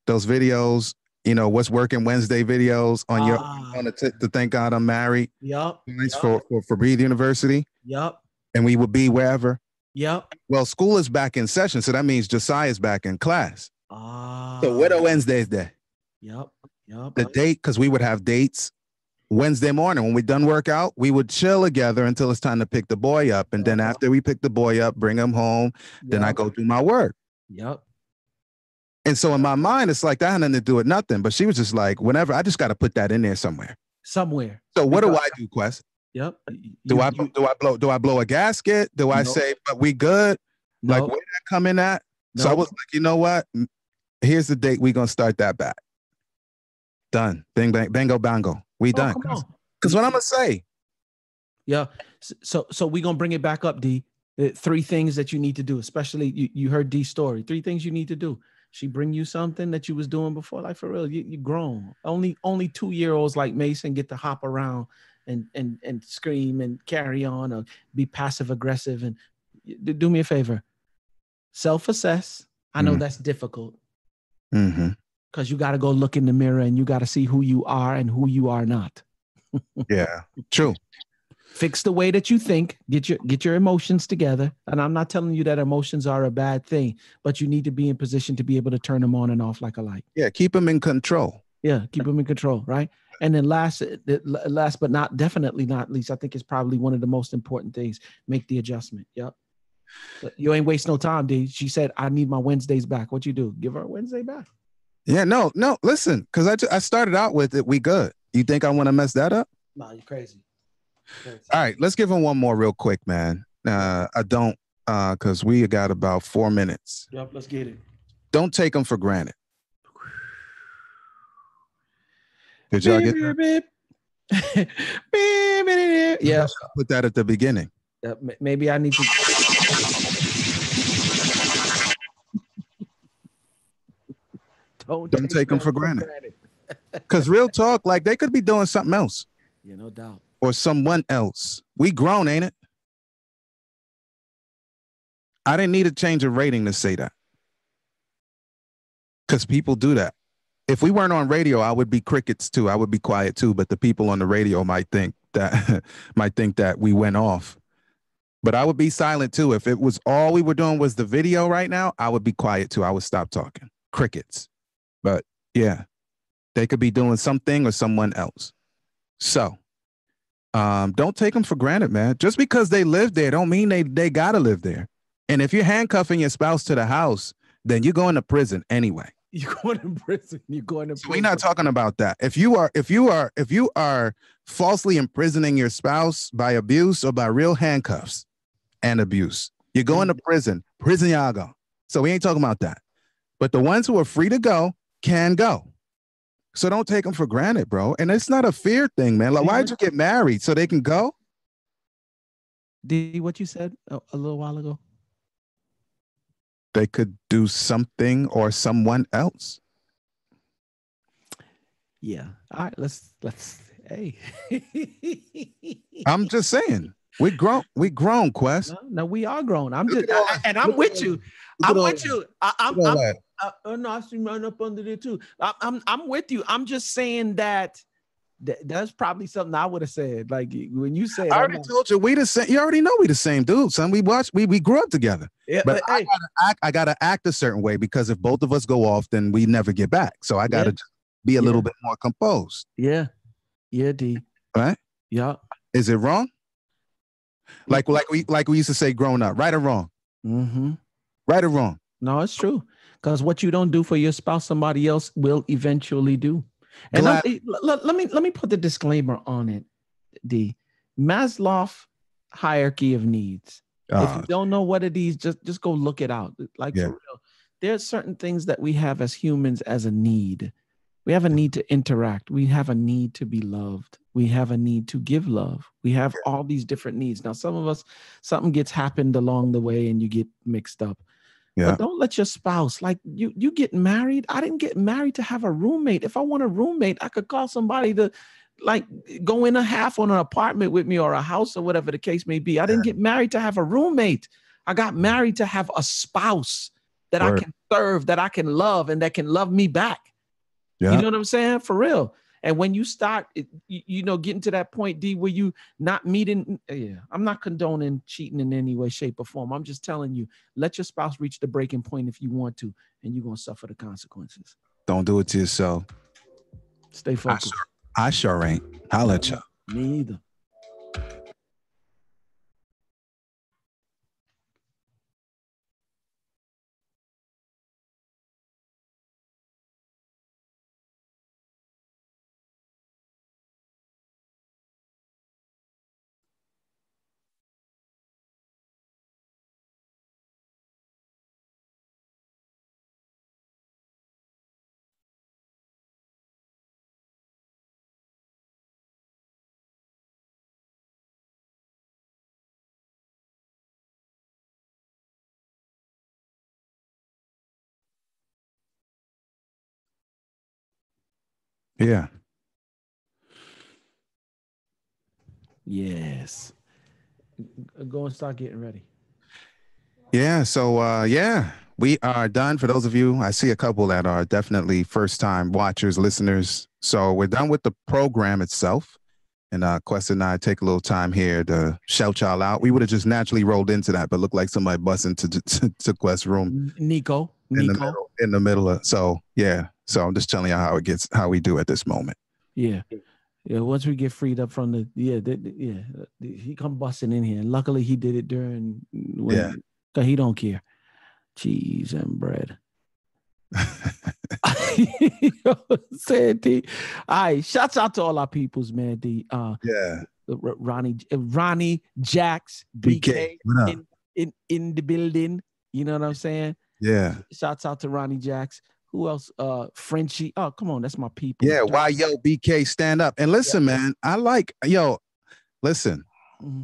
what's working Wednesday videos on to thank God I'm married.
Yep.
For Breathe University.
Yep.
And we would be wherever.
Yep.
Well, school is back in session, so that means Josiah's back in class. So what are Wednesdays there?
Yep.
The date, because we would have dates. Wednesday morning, when we done workout, we would chill together until it's time to pick the boy up. And then after we pick the boy up, bring him home, then I go do my work.
Yep.
And so in my mind, it's like that had nothing to do with nothing. But she was just like, whenever, I just got to put that in there somewhere.
So
what do I do, Quest?
Yep.
Do I blow a gasket? Do I say, but we good?
Nope.
Like, where did that come in at? Nope. So I was like, you know what? Here's the date. We're going to start that back. Done. Bing, bang, bango, bango. We done. Because what I'm going to say.
Yeah. So we're going to bring it back up, D. 3 things that you need to do, especially you heard D's story. 3 things you need to do. She bring you something that you was doing before. Like, for real, you grown. Only 2-year-olds like Mason get to hop around and scream and carry on or be passive aggressive. And do me a favor. Self-assess. I know that's difficult.
Mm-hmm.
Because you got to go look in the mirror and you got to see who you are and who you are not.
Yeah, true.
Fix the way that you think. Get your emotions together. And I'm not telling you that emotions are a bad thing, but you need to be in position to be able to turn them on and off like a light.
Yeah, keep them in control.
Yeah, keep them in control, right? And then last but not definitely not least, I think it's probably one of the most important things. Make the adjustment. Yep. You ain't waste no time, D. She said, I need my Wednesdays back. What you do? Give her a Wednesday back.
Yeah, no, listen, because I started out with it. We good. You think I want to mess that up?
Nah, you're crazy.
All right, let's give him one more real quick, man. I don't, because we got about 4 minutes.
Yep, let's get it.
Don't take them for granted. Did y'all get that?
Yeah.
Put that at the beginning.
Maybe I need to. Don't
take them for granted. Because real talk, like they could be doing something else.
Yeah, no doubt.
Or someone else. We grown, ain't it? I didn't need a change of rating to say that. Because people do that. If we weren't on radio, I would be crickets too. I would be quiet too. But the people on the radio might think that we went off. But I would be silent too. If it was all we were doing was the video right now, I would be quiet too. I would stop talking. Crickets. But yeah, they could be doing something or someone else. So don't take them for granted, man. Just because they live there don't mean they gotta live there. And if you're handcuffing your spouse to the house, then you're going to prison anyway.
You're going to prison. You're going to prison.
So we're not talking about that. If you are falsely imprisoning your spouse by abuse or by real handcuffs and abuse, you're going to prison. Prison y'all go. So we ain't talking about that. But the ones who are free to go can go. So don't take them for granted, bro. And it's not a fear thing, man. Like, why'd you get married? So they can go?
D, what you said a little while ago?
They could do something or someone else.
Yeah. All right. Let's. Hey.
I'm just saying. We grown, Quest.
No, we are grown. I'm just, I'm with you. I'm with you. No, I see mine up under there too. I'm with you. I'm just saying that that's probably something I would have said. Like when you say,
I already told you we the same. You already know we the same dude, son. We grew up together.
Yeah,
but I gotta act a certain way because if both of us go off, then we never get back. So I gotta be a little bit more composed.
Yeah, D.
Right?
Yeah.
Is it wrong? Like we used to say growing up, right or wrong?
Mm-hmm.
Right or wrong?
No, it's true. Because what you don't do for your spouse, somebody else will eventually do. And let me put the disclaimer on it, D. Maslow hierarchy of needs. If you don't know what it is, just go look it out. Like for real, there's certain things that we have as humans as a need. We have a need to interact. We have a need to be loved. We have a need to give love. We have all these different needs. Now, some of us, something gets happened along the way and you get mixed up. Yeah. But don't let your spouse, like you get married. I didn't get married to have a roommate. If I want a roommate, I could call somebody to like go in a half on an apartment with me or a house or whatever the case may be. I didn't get married to have a roommate. I got married to have a spouse that I can serve, that I can love, and that can love me back. Yeah. You know what I'm saying? For real. And when you start, getting to that point, D, where you not meeting, I'm not condoning cheating in any way, shape, or form. I'm just telling you, let your spouse reach the breaking point if you want to, and you're going to suffer the consequences.
Don't do it to yourself.
Stay focused.
I sure ain't. Holla at you.
Me either.
Yeah.
Yes. Go and start getting ready.
Yeah. So, we are done. For those of you, I see a couple that are definitely first-time watchers, listeners. So we're done with the program itself. And Quest and I take a little time here to shout y'all out. We would have just naturally rolled into that, but looked like somebody bust into Quest's room.
Nico.
In the middle of. So, yeah. So I'm just telling y'all how we do at this moment.
Yeah. Yeah, once we get freed up from he come busting in here. And luckily he did it during because he don't care. Cheese and bread. Say it, D. All right, shouts out to all our peoples, man.
Yeah.
Ronnie Jax, BK
What up?
in the building. You know what I'm saying?
Yeah.
Shouts out to Ronnie Jax. Who else? Frenchie. Oh, come on, that's my people.
Yeah. Why, yo, BK, stand up. And listen, man, listen,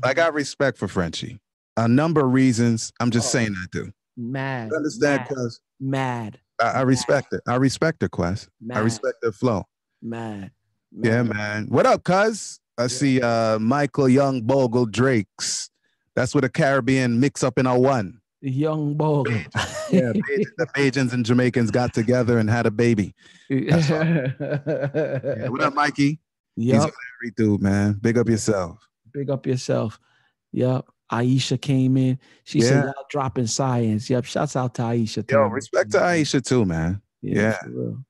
I got respect for Frenchie. A number of reasons. I'm just saying that, too.
Mad.
You understand, Quest?
Mad.
I respect it. I respect the Quest.
Mad.
I respect the flow.
Mad.
Yeah, man. What up, cuz? I see Michael Young Bogle Drakes. That's with a Caribbean mix up in a one.
Young Bogle.
Yeah, the Bajans and Jamaicans got together and had a baby. Yeah, what up, Mikey?
Yep.
He's a great dude, man. Big up yourself.
Big up yourself. Yep. Aisha came in. She said, y'all dropping science. Yep. Shouts out to Aisha.
Yo, respect to Aisha too, man. Yeah.
For real.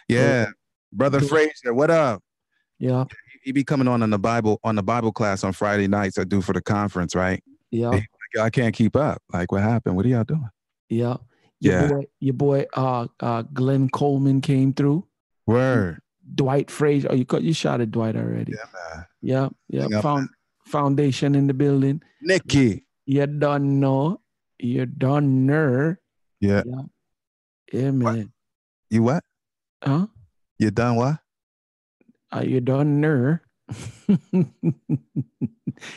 Yeah. Yeah. Brother Frazier, what up?
Yeah.
He be coming on the Bible class on Friday nights I do for the conference, right?
Yeah.
I can't keep up. Like, what happened? What are y'all doing?
Yeah. Your boy Glenn Coleman came through.
Word.
Dwight Frazier. Oh, you shot at Dwight already.
Yeah, man.
Yeah. Foundation in the building.
Nikki.
You don't know. You don't know.
Yeah.
Yeah, man.
What? You what?
Huh?
You done what?
You done know.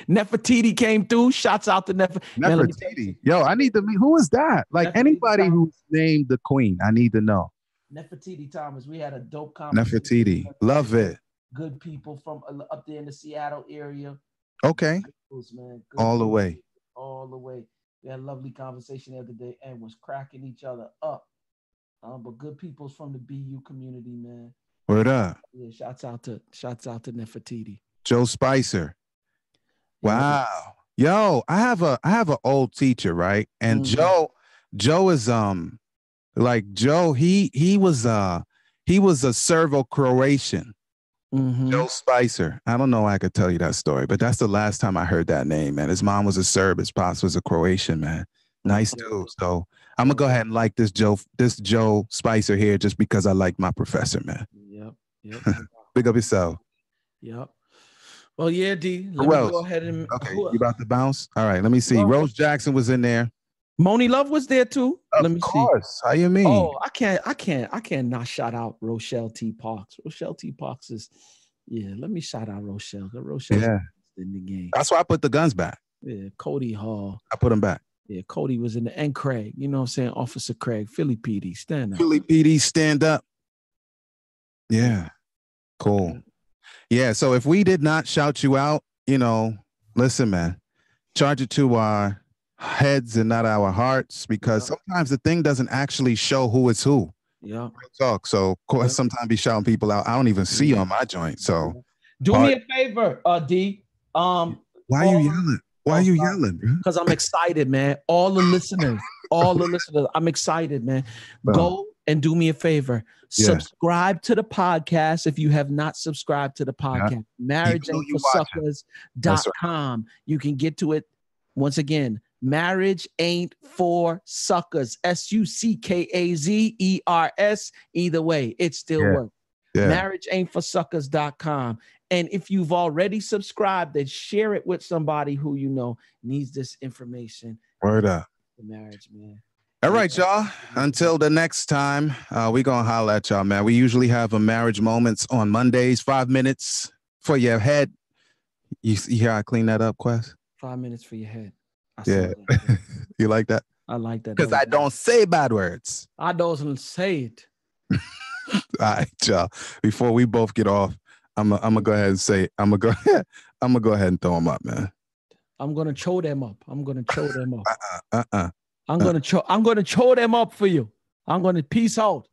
Nefertiti came through. Shouts out to
Nefertiti. Yo, I need to meet. Who is that? Like Nefertiti anybody Thomas. Who's named the queen, I need to know.
Nefertiti Thomas. We had a dope conversation.
Nefertiti. Love it.
Good people from up there in the Seattle area.
Okay.
Man.
All the way.
All the way. We had a lovely conversation the other day and was cracking each other up. But good people's from the BU community, man.
Word up.
Yeah, shouts out to Nefertiti.
Joe Spicer. Wow. Yo, I have an old teacher, right? And Joe is like Joe, he was a Serbo-Croatian. Joe Spicer. I don't know why I could tell you that story, but that's the last time I heard that name, man. His mom was a Serb, his pops was a Croatian, man. Nice dude. So I'm gonna go ahead and like this Joe Spicer here just because I like my professor, man.
Yep.
Big up yourself.
Yep. Well, yeah, D. Let me go ahead and
you about to bounce? All right, let me see. Rose Jackson was in there.
Moni Love was there too. Let me see. Of
course. How you mean?
Oh, I can't not shout out Rochelle T. Parks. Rochelle T. Parks is, let me shout out Rochelle. Rochelle's in the game.
That's why I put the guns back.
Yeah, Cody Hall.
I put them back.
Yeah, Cody was in the, and Craig, you know what I'm saying? Officer Craig, Philly PD, stand up.
Philly PD, stand up. Yeah, cool. Yeah, so if we did not shout you out, listen, man, charge it to our heads and not our hearts, because sometimes the thing doesn't actually show who is who.
Yeah.
Real talk. So, of course, sometimes be shouting people out. I don't even see on my joint. So,
do me a favor, D.
Why are you yelling? Why are you yelling, bro?
Because I'm excited, man. All the listeners, I'm excited, man. Go and do me a favor. Subscribe to the podcast if you have not subscribed to the podcast. MarriageAintForSuckers.com. Right. You can get to it once again. Marriage Ain't For Suckers. SuckaZers. Either way, it still works. MarriageAintForSuckers.com. And if you've already subscribed, then share it with somebody who you know needs this information.
Word up.
For marriage, man.
All right, y'all. Until the next time, we're going to holler at y'all, man. We usually have a marriage moments on Mondays, 5 minutes for your head. You hear I clean that up, Quest?
5 minutes for your head.
Yeah. You like that?
I like that.
Because I don't say bad words.
I don't say it.
All right, y'all. Before we both get off, I'm gonna go ahead and say, I'm gonna go ahead and throw them up, man.
I'm gonna chow them up. I'm gonna chow them up. I'm gonna chow them up for you. I'm gonna peace out.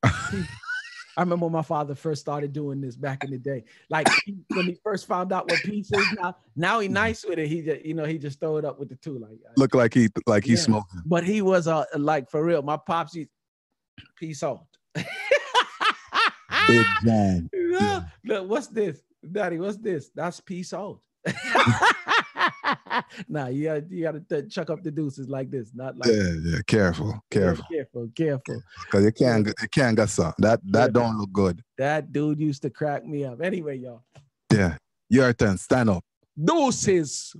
I remember when my father first started doing this back in the day. Like when he first found out what peace is, now he nice with it. He just throw it up with the two. Like
look like he's smoking.
But he was like for real. My pops, peace out.
Big John.
Look, what's this? Daddy, what's this? That's peace out. Nah, you gotta chuck up the deuces like this, not like
Yeah. Careful.
yeah, careful.
Because you can't get some. That don't look good.
That dude used to crack me up. Anyway, y'all.
Yeah. Your turn. Stand up.
Deuces.